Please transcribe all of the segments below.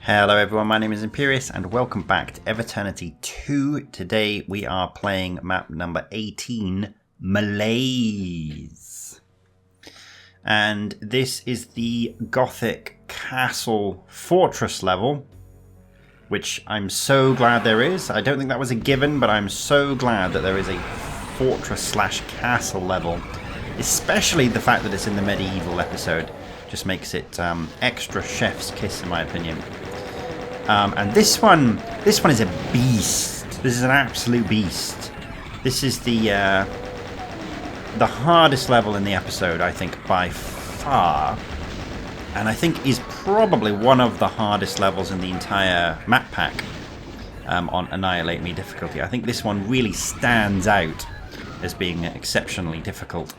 Hello everyone, my name is Imperius and welcome back to Eviternity II. Today we are playing map number 18, Malaise. And this is the Gothic Castle Fortress level, which I'm so glad there is. I don't think that was a given, but I'm so glad that there is a fortress slash castle level. Especially the fact that it's in the medieval episode just makes it extra chef's kiss in my opinion. And this one is a beast. This is an absolute beast. This is the hardest level in the episode, I think, by far. And I think is probably one of the hardest levels in the entire map pack on Annihilate Me difficulty. I think this one really stands out as being exceptionally difficult.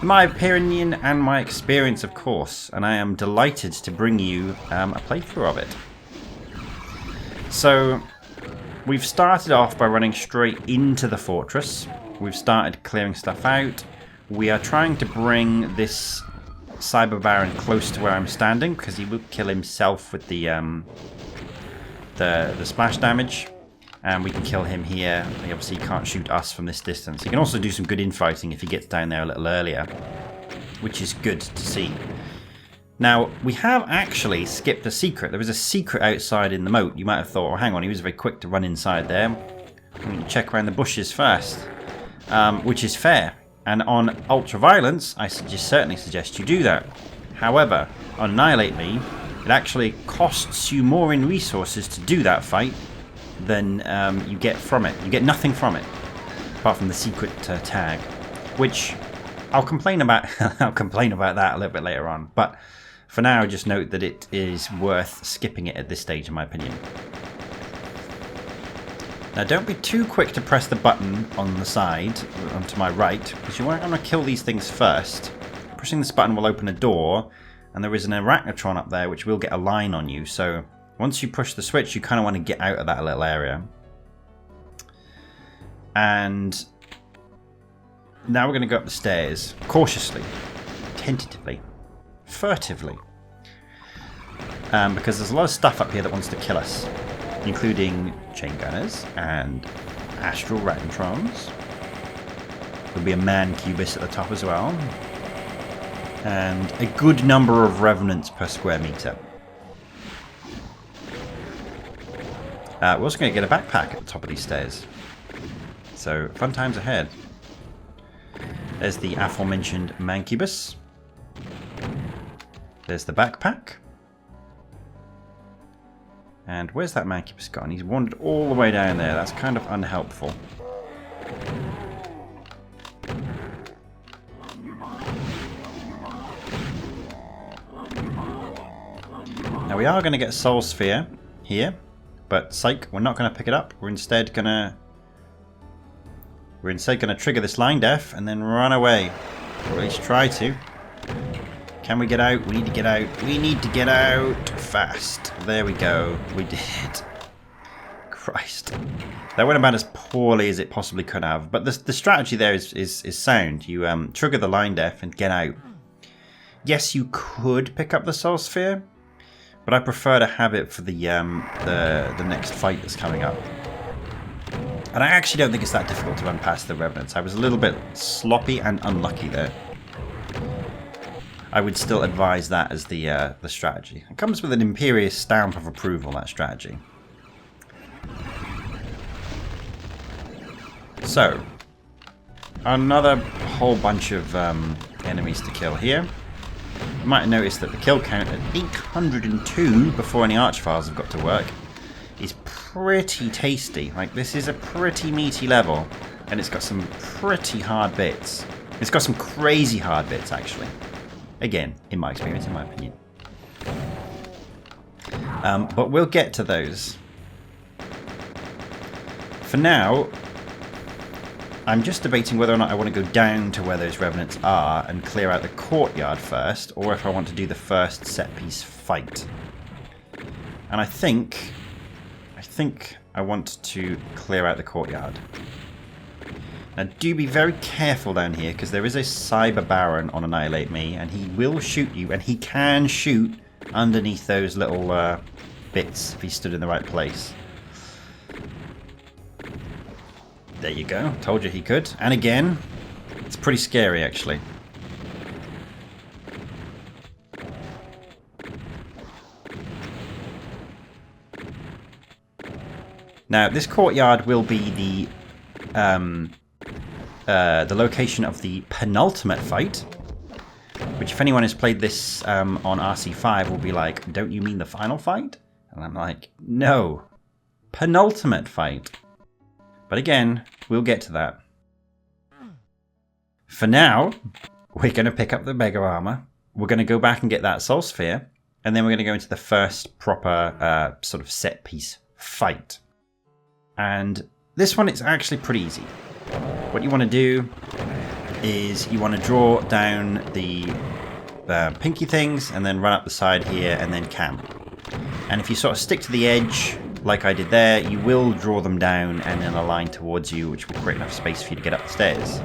In my opinion and my experience, of course. And I am delighted to bring you a playthrough of it. So, we've started off by running straight into the fortress. We've started clearing stuff out. We are trying to bring this Cyber Baron close to where I'm standing because he will kill himself with the splash damage. And we can kill him here. He obviously can't shoot us from this distance. He can also do some good infighting if he gets down there a little earlier, which is good to see. Now, we have actually skipped a secret. There was a secret outside in the moat. You might have thought, oh, hang on, he was very quick to run inside there. I'm going to check around the bushes first, which is fair. And on Ultraviolence, I certainly suggest you do that. However, on Annihilate Me, it actually costs you more in resources to do that fight than you get from it. You get nothing from it, apart from the secret tag, which I'll complain about. I'll complain about that a little bit later on, but for now, just note that it is worth skipping it at this stage, in my opinion. Now, don't be too quick to press the button on the side, onto my right, because you want to kill these things first. Pushing this button will open a door, and there is an Arachnotron up there, which will get a line on you. So once you push the switch, you kind of want to get out of that little area. And now we're going to go up the stairs, cautiously, tentatively, furtively. Because there's a lot of stuff up here that wants to kill us, including chain gunners and astral Arachnotrons. There'll be a Mancubus at the top as well. And a good number of revenants per square meter. We're also going to get a backpack at the top of these stairs. So, fun times ahead. There's the aforementioned Mancubus. There's the backpack. And where's that Mancubus gone? He's wandered all the way down there. That's kind of unhelpful. Now we are going to get Soul Sphere here. But psych, we're not going to pick it up. We're instead going to trigger this line def and then run away. Or at least try to. Can we get out? We need to get out. We need to get out fast. There we go. We did. Christ. That went about as poorly as it possibly could have. But the strategy there is sound. You trigger the line def and get out. Yes, you could pick up the Soul Sphere, but I prefer to have it for the next fight that's coming up. And I actually don't think it's that difficult to run past the Revenants. I was a little bit sloppy and unlucky there. I would still advise that as the strategy. It comes with an Imperious stamp of approval, that strategy. So, another whole bunch of enemies to kill here. You might have noticed that the kill count at 802 before any Archfiles have got to work is pretty tasty. Like, this is a pretty meaty level, and it's got some pretty hard bits. It's got some crazy hard bits, actually. Again, in my experience, in my opinion. But we'll get to those. For now, I'm just debating whether or not I want to go down to where those Revenants are and clear out the courtyard first, or if I want to do the first set-piece fight. And I think I want to clear out the courtyard. Now do be very careful down here, because there is a Cyber Baron on Annihilate Me, and he will shoot you, and he can shoot underneath those little bits if he stood in the right place. There you go. Told you he could. And again, it's pretty scary actually. Now, this courtyard will be the location of the penultimate fight, which if anyone has played this on RC5 will be like, don't you mean the final fight? And I'm like, no, penultimate fight. But again, we'll get to that. For now, we're going to pick up the Mega Armor. We're going to go back and get that Soul Sphere, and then we're going to go into the first proper sort of set piece fight. And this one is actually pretty easy. What you want to do is you want to draw down the pinky things and then run up the side here and then camp. And if you sort of stick to the edge like I did there, you will draw them down and in a line towards you, which will create enough space for you to get up the stairs.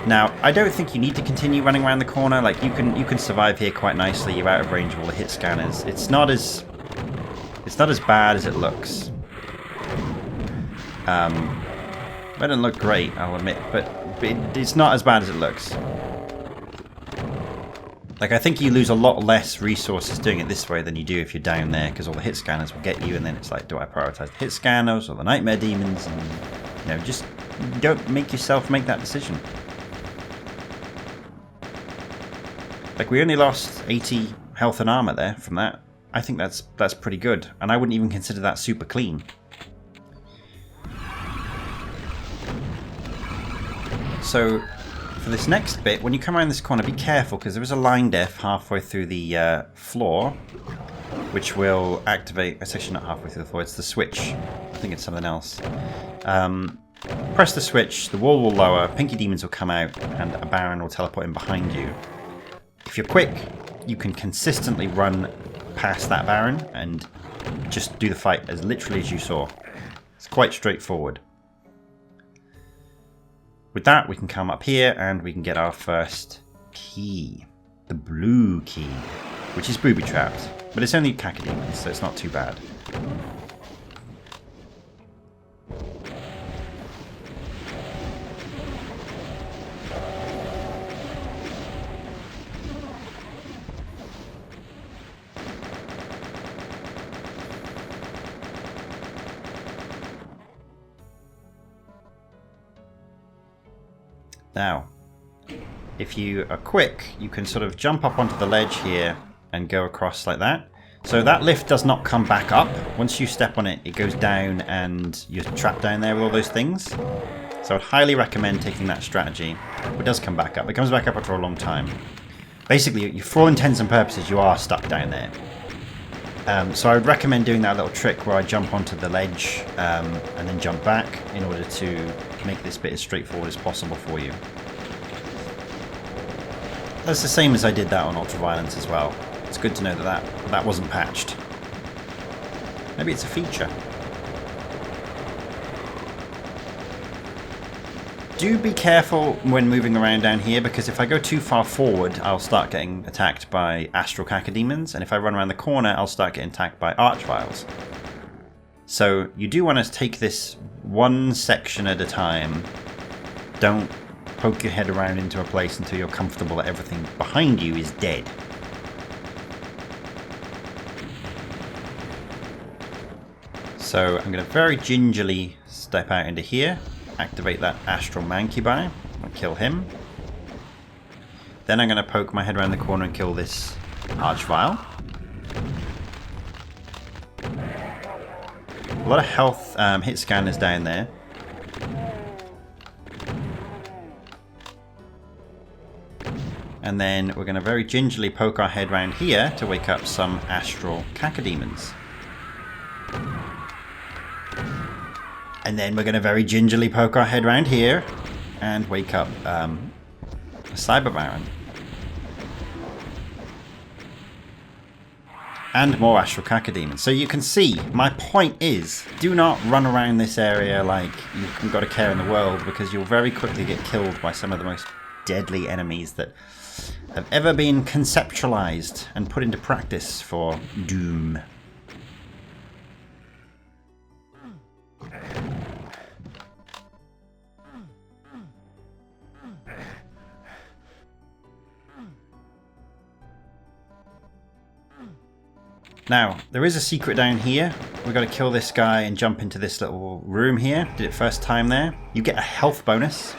Now, I don't think you need to continue running around the corner. Like you can survive here quite nicely. You're out of range of all the hit scanners. It's not as bad as it looks. It doesn't look great, I'll admit, but it's not as bad as it looks. Like, I think you lose a lot less resources doing it this way than you do if you're down there, because all the hit scanners will get you, and then it's like, do I prioritize the hit scanners or the nightmare demons? And, you know, just don't make yourself make that decision. Like, we only lost 80 health and armor there from that. I think that's pretty good, and I wouldn't even consider that super clean. So, for this next bit, when you come around this corner, be careful, because there is a line def halfway through the floor, which will activate... It's actually not halfway through the floor, it's the switch. I think it's something else. Press the switch, the wall will lower, pinky demons will come out, and a Baron will teleport in behind you. If you're quick, you can consistently run past that Baron, and just do the fight as literally as you saw. It's quite straightforward. With that, we can come up here and we can get our first key. The blue key, which is booby-trapped. But it's only cacodemons, so it's not too bad. Now, if you are quick, you can sort of jump up onto the ledge here and go across like that. So that lift does not come back up. Once you step on it, it goes down and you're trapped down there with all those things. So I'd highly recommend taking that strategy. It does come back up. It comes back up after a long time. Basically, for all intents and purposes, you are stuck down there. So I would recommend doing that little trick where I jump onto the ledge and then jump back in order to make this bit as straightforward as possible for you. That's the same as I did that on Ultraviolence as well. It's good to know that wasn't patched. Maybe it's a feature. Do be careful when moving around down here, because if I go too far forward, I'll start getting attacked by Astral Cacodemons, and if I run around the corner, I'll start getting attacked by Archviles. So you do want to take this one section at a time. Don't poke your head around into a place until you're comfortable that everything behind you is dead. So I'm going to very gingerly step out into here. Activate that Astral Mancubi and kill him. Then I'm going to poke my head around the corner and kill this Archvile. A lot of health hit scanners down there. And then we're going to very gingerly poke our head around here to wake up some Astral Cacodemons. And then we're going to very gingerly poke our head around here and wake up a Cyber Baron. And more Astral Cacodemons. So you can see, my point is, do not run around this area like you've got a care in the world, because you'll very quickly get killed by some of the most deadly enemies that have ever been conceptualized and put into practice for Doom. Now, there is a secret down here. We've got to kill this guy and jump into this little room here. Did it first time there. You get a health bonus.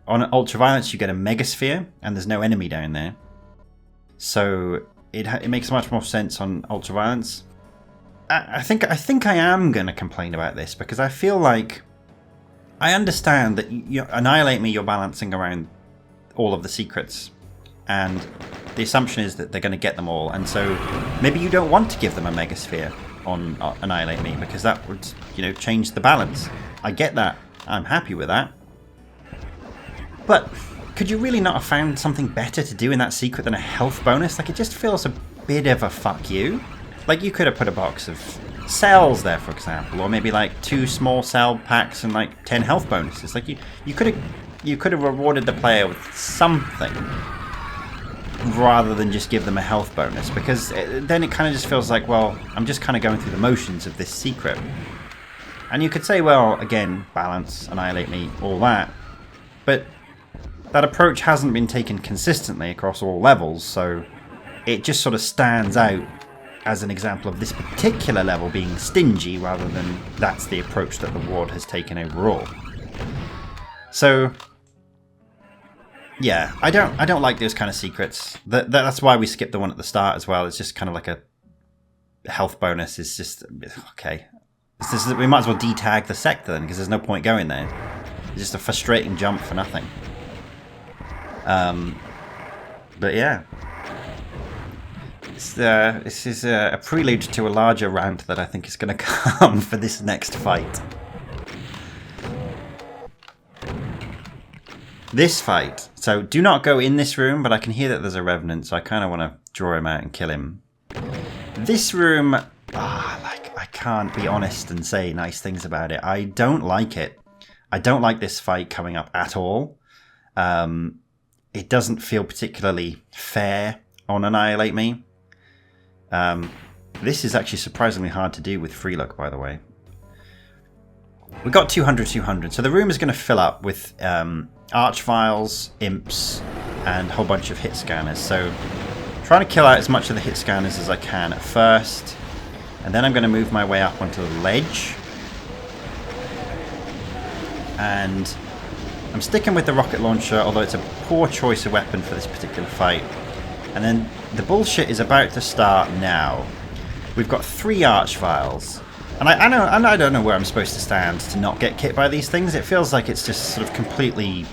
On Ultraviolence, you get a Megasphere, and there's no enemy down there. So it makes much more sense on Ultraviolence. I think I am going to complain about this, because I feel like I understand that you Annihilate Me, you're balancing around all of the secrets. And the assumption is that they're going to get them all, and so maybe you don't want to give them a Megasphere on Annihilate Me, because that would, change the balance. I get that. I'm happy with that. But could you really not have found something better to do in that secret than a health bonus? Like, it just feels a bit of a fuck you. Like, you could have put a box of cells there, for example, or maybe like 2 small cell packs and like 10 health bonuses. Like, you could have rewarded the player with something, rather than just give them a health bonus, because then it kind of just feels like, well, I'm just kind of going through the motions of this secret. And you could say, well, again, balance, Annihilate Me, all that, but that approach hasn't been taken consistently across all levels, so it just sort of stands out as an example of this particular level being stingy, rather than that's the approach that the Ward has taken overall. So yeah, I don't like those kind of secrets. That's why we skipped the one at the start as well. It's just kind of like a health bonus. Is just okay. We might as well detag the sector then, because there's no point going there. It's just a frustrating jump for nothing. But yeah, this is a prelude to a larger rant that I think is going to come for this next fight. This fight. So do not go in this room, but I can hear that there's a Revenant, so I kind of want to draw him out and kill him. This room, I can't be honest and say nice things about it. I don't like it. I don't like this fight coming up at all. It doesn't feel particularly fair on Annihilate Me. This is actually surprisingly hard to do with free look, by the way. We got 200, so the room is going to fill up with Archviles, Imps, and a whole bunch of hit scanners. So trying to kill out as much of the hit scanners as I can at first, and then I'm going to move my way up onto the ledge. And I'm sticking with the rocket launcher, although it's a poor choice of weapon for this particular fight. And then the bullshit is about to start now. We've got 3 Archviles. And I don't know where I'm supposed to stand to not get hit by these things. It feels like it's just sort of completely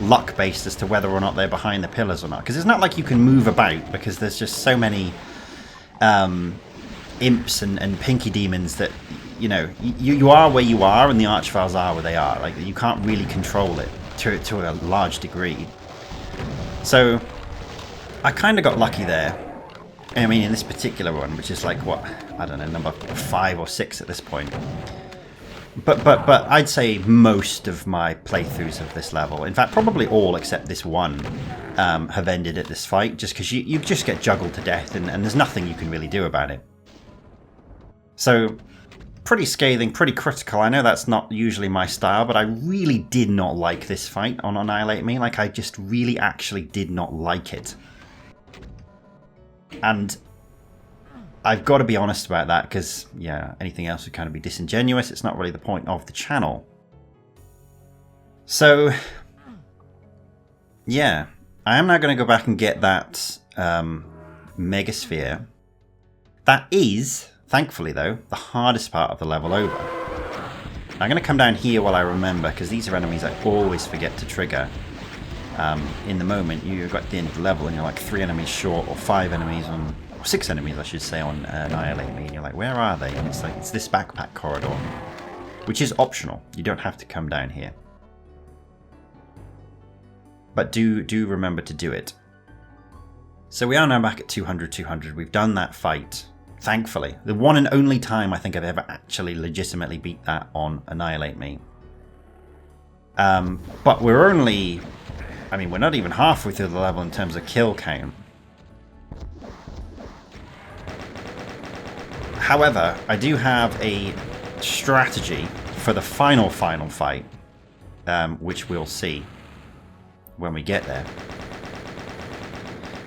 luck-based as to whether or not they're behind the pillars or not. Because it's not like you can move about, because there's just so many imps and pinky demons that, you are where you are and the Archviles are where they are. Like, you can't really control it to a large degree. So I kind of got lucky there. I mean, in this particular one, which is like, what, I don't know, number 5 or 6 at this point. But I'd say most of my playthroughs of this level, in fact, probably all except this one, have ended at this fight, just because you just get juggled to death, and there's nothing you can really do about it. So, pretty scathing, pretty critical. I know that's not usually my style, but I really did not like this fight on Annihilate Me. Like, I just really actually did not like it. And I've got to be honest about that, because, yeah, anything else would kind of be disingenuous. It's not really the point of the channel. So, yeah, I am now going to go back and get that Megasphere. That is, thankfully though, the hardest part of the level over. I'm going to come down here while I remember, because these are enemies I always forget to trigger. In the moment, you've got the end of the level and you're like 3 enemies short, or 5 enemies on, or 6 enemies I should say, on Annihilate Me, and you're like, where are they? And it's like, it's this backpack corridor, which is optional. You don't have to come down here. But do remember to do it. So we are now back at 200. We've done that fight, thankfully. The one and only time I think I've ever actually legitimately beat that on Annihilate Me. But we're only... I mean, we're not even halfway through the level in terms of kill count. However, I do have a strategy for the final fight, which we'll see when we get there.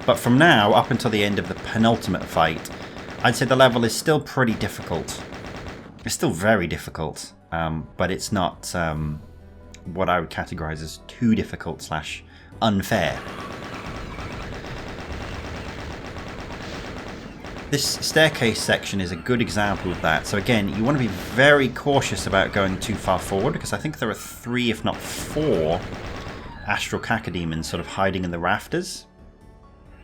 But from now, up until the end of the penultimate fight, I'd say the level is still pretty difficult. It's still very difficult, but it's not what I would categorize as too difficult / unfair. This staircase section is a good example of that. So again, you want to be very cautious about going too far forward, because I think there are 3, if not 4, astral cacodemons sort of hiding in the rafters.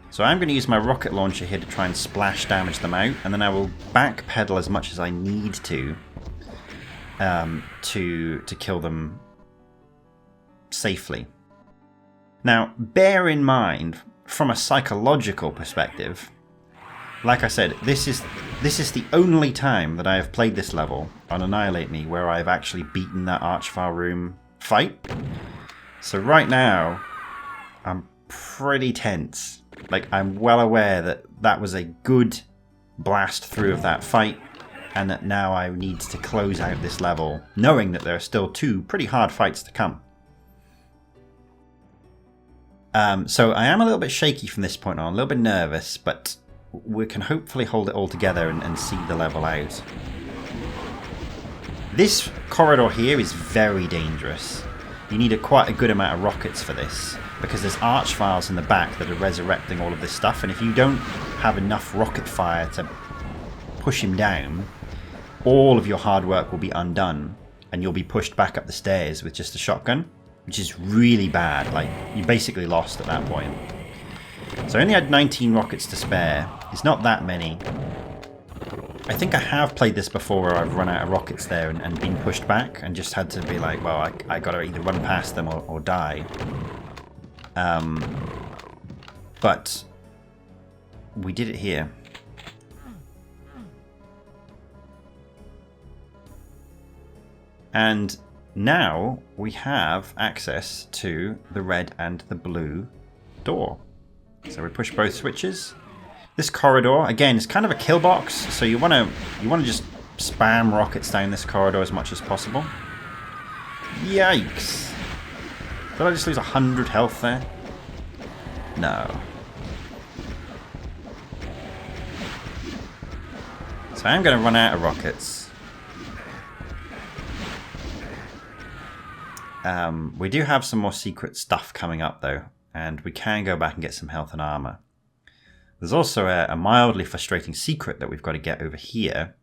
So I'm going to use my rocket launcher here to try and splash damage them out, and then I will backpedal as much as I need to kill them safely. Now, bear in mind, from a psychological perspective, like I said, this is the only time that I have played this level on Annihilate Me where I've actually beaten that Archvile room fight. So right now, I'm pretty tense. Like, I'm well aware that that was a good blast through of that fight, and that now I need to close out this level, knowing that there are still 2 pretty hard fights to come. So I am a little bit shaky from this point on, a little bit nervous, but we can hopefully hold it all together and see the level out. This corridor here is very dangerous. You need quite a good amount of rockets for this, because there's Archviles in the back that are resurrecting all of this stuff, and if you don't have enough rocket fire to push him down, all of your hard work will be undone, and you'll be pushed back up the stairs with just a shotgun, which is really bad. Like, you basically lost at that point. So I only had 19 rockets to spare. It's not that many. I think I have played this before where I've run out of rockets there and been pushed back and just had to be like, well, I gotta either run past them or die. But we did it here. And now we have access to the red and the blue door. So we push both switches. This corridor, again, is kind of a kill box, so you want to just spam rockets down this corridor as much as possible. Yikes! Did I just lose 100 health there? No. So I'm going to run out of rockets. We do have some more secret stuff coming up though, and we can go back and get some health and armor. There's also a mildly frustrating secret that we've got to get over here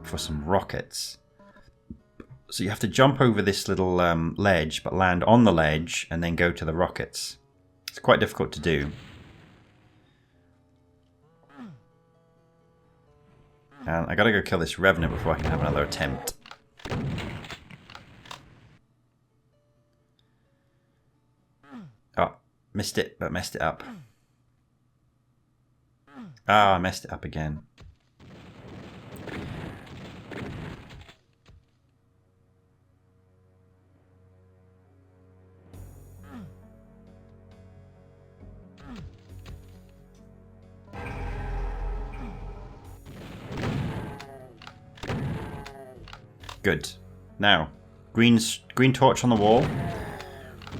for some rockets. So you have to jump over this little ledge, but land on the ledge and then go to the rockets. It's quite difficult to do. And I gotta go kill this Revenant before I can have another attempt. Oh, missed it, but messed it up. Ah, I messed it up again. Good. Now, green torch on the wall.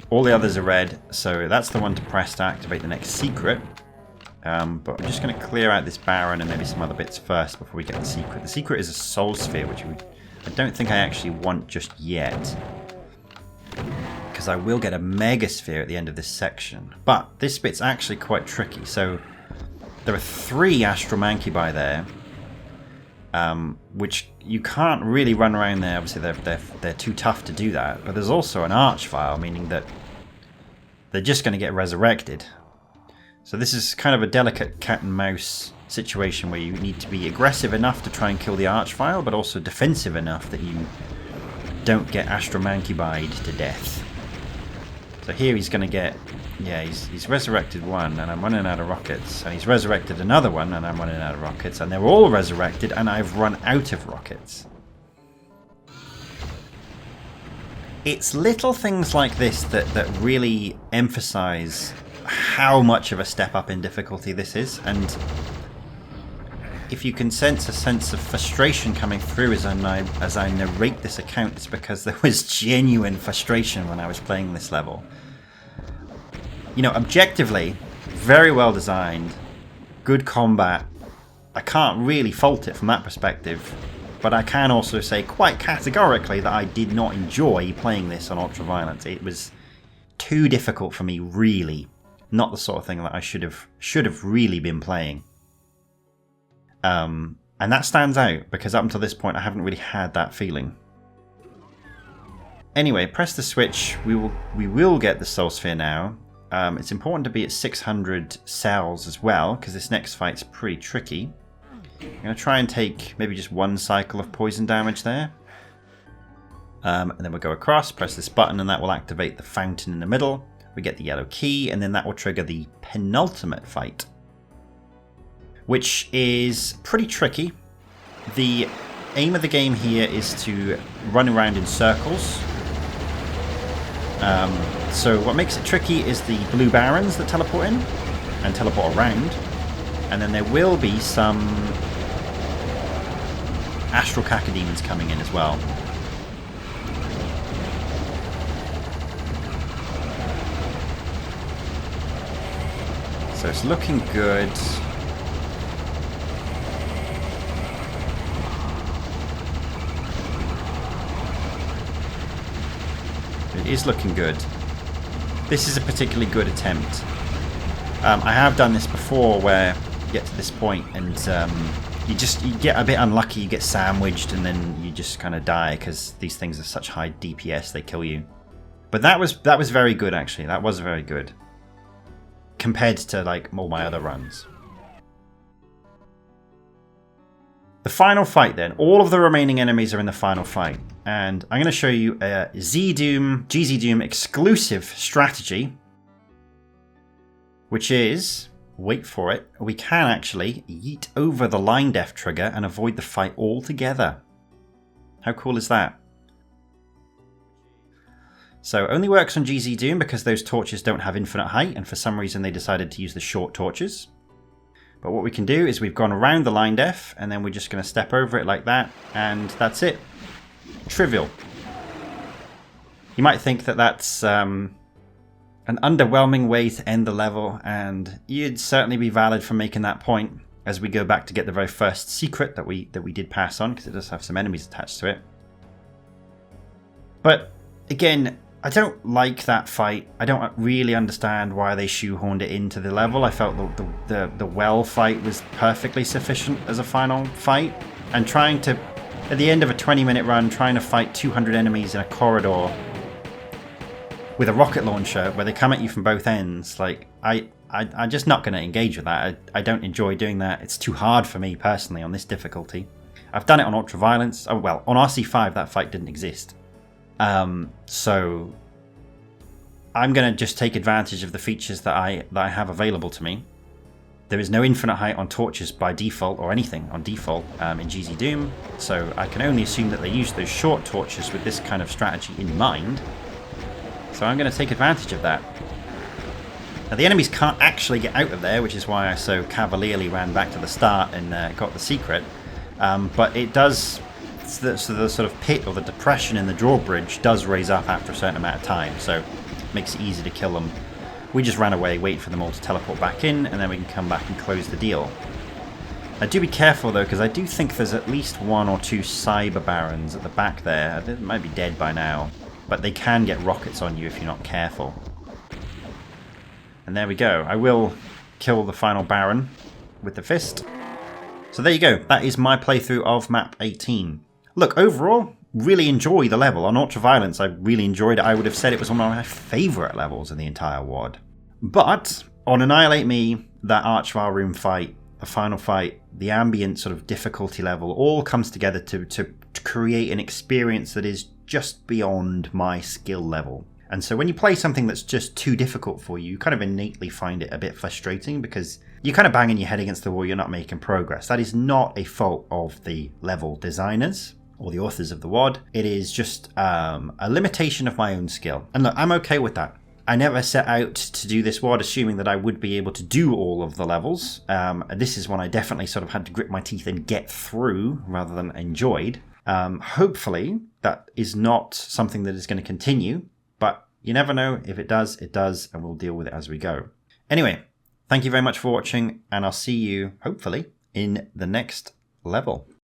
All the others are red, so that's the one to press to activate the next secret. But I'm just going to clear out this Baron and maybe some other bits first before we get the secret. The secret is a Soul Sphere, which I don't think I actually want just yet, because I will get a Mega Sphere at the end of this section. But this bit's actually quite tricky. So there are 3 Astral Mancubi there, which you can't really run around there. Obviously, they're too tough to do that. But there's also an Archvile, meaning that they're just going to get resurrected. So this is kind of a delicate cat and mouse situation where you need to be aggressive enough to try and kill the Archvile, but also defensive enough that you don't get Astral Mancubi'd to death. So here he's going to get... Yeah, he's resurrected one, and I'm running out of rockets. And he's resurrected another one, and I'm running out of rockets. And they're all resurrected, and I've run out of rockets. It's little things like this that really emphasize how much of a step up in difficulty this is. And if you can sense a sense of frustration coming through as I narrate this account, it's because there was genuine frustration when I was playing this level. You know, objectively, very well designed, good combat, I can't really fault it from that perspective. But I can also say quite categorically that I did not enjoy playing this on ultraviolence. It was too difficult for me, really. Not the sort of thing that I should have really been playing. And that stands out because up until this point I haven't really had that feeling. Anyway, press the switch. We will get the Soul Sphere now. It's important to be at 600 cells as well because this next fight's pretty tricky. I'm going to try and take maybe just one cycle of poison damage there. And then we'll go across, press this button, and that will activate the fountain in the middle. We get the yellow key, and then that will trigger the penultimate fight, which is pretty tricky. The aim of the game here is to run around in circles. So what makes it tricky is the blue barons that teleport in and teleport around. And then there will be some astral cacodemons coming in as well. So it's looking good. It is looking good. This is a particularly good attempt. I have done this before where you get to this point and you get a bit unlucky, you get sandwiched and then you just kind of die because these things are such high DPS, they kill you. But that was very good actually. That was very good. Compared to like all my other runs. The final fight then. All of the remaining enemies are in the final fight. And I'm going to show you a GZ Doom exclusive strategy. Which is, wait for it, we can actually yeet over the line def trigger and avoid the fight altogether. How cool is that? So only works on GZ Doom because those torches don't have infinite height, and for some reason they decided to use the short torches. But what we can do is we've gone around the line def, and then we're just going to step over it like that, and that's it. Trivial. You might think that that's an underwhelming way to end the level, and you'd certainly be valid for making that point as we go back to get the very first secret that we did pass on, because it does have some enemies attached to it. But again, I don't like that fight. I don't really understand why they shoehorned it into the level. I felt the well fight was perfectly sufficient as a final fight. And trying to, at the end of a 20-minute run, trying to fight 200 enemies in a corridor with a rocket launcher where they come at you from both ends, like, I'm just not going to engage with that. I don't enjoy doing that. It's too hard for me personally on this difficulty. I've done it on Ultraviolence. Oh, well, on RC5 that fight didn't exist. So I'm going to just take advantage of the features that I have available to me. There is no infinite height on torches by default or anything on default in GZ Doom, so I can only assume that they use those short torches with this kind of strategy in mind. So I'm going to take advantage of that. Now the enemies can't actually get out of there, which is why I so cavalierly ran back to the start and got the secret. But it does... the sort of pit or the depression in the drawbridge does raise up after a certain amount of time, so it makes it easy to kill them. We just ran away, wait for them all to teleport back in, and then we can come back and close the deal. Now do be careful though, because I do think there's at least 1 or 2 cyber barons at the back there. They might be dead by now, but they can get rockets on you if you're not careful. And there we go. I will kill the final baron with the fist. So there you go. That is my playthrough of map 18. Look, overall, really enjoy the level. On Ultraviolence, I really enjoyed it. I would have said it was one of my favourite levels in the entire WoD. But on Annihilate Me, that Archvile room fight, the final fight, the ambient sort of difficulty level, all comes together to create an experience that is just beyond my skill level. And so when you play something that's just too difficult for you, you kind of innately find it a bit frustrating because you're kind of banging your head against the wall, you're not making progress. That is not a fault of the level designers or the authors of the WoD. It is just a limitation of my own skill. And look, I'm okay with that. I never set out to do this WoD assuming that I would be able to do all of the levels. This is one I definitely sort of had to grit my teeth and get through rather than enjoyed. Hopefully that is not something that is going to continue, but you never know. If it does, and we'll deal with it as we go. Anyway, thank you very much for watching, and I'll see you, hopefully, in the next level.